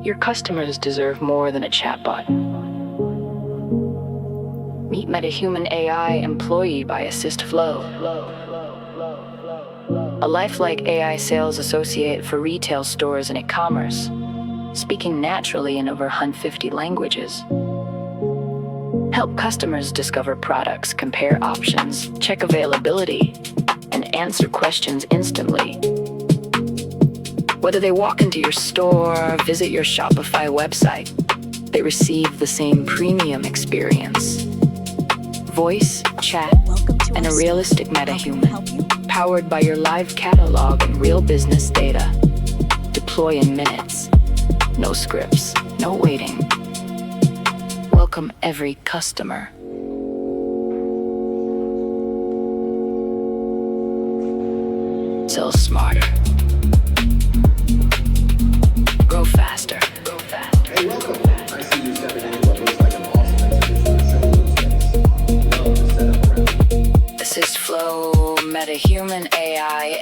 Your customers deserve more than a chatbot. Meet MetaHuman AI Employee by Assistflow, a lifelike AI sales associate for retail stores and e-commerce, speaking naturally in over 150 languages. Help customers discover products, compare options, check availability, and answer questions instantly. Whether they walk into your store or visit your Shopify website, they receive the same premium experience. Voice, chat, and a realistic MetaHuman, powered by your live catalog and real business data. Deploy in minutes. No scripts, no waiting. Welcome every customer. Sell smarter. Grow faster. Hey, welcome. I see you stepping into what looks like an awesome exhibition showroom space. Love the setup around. Assistflow MetaHuman AI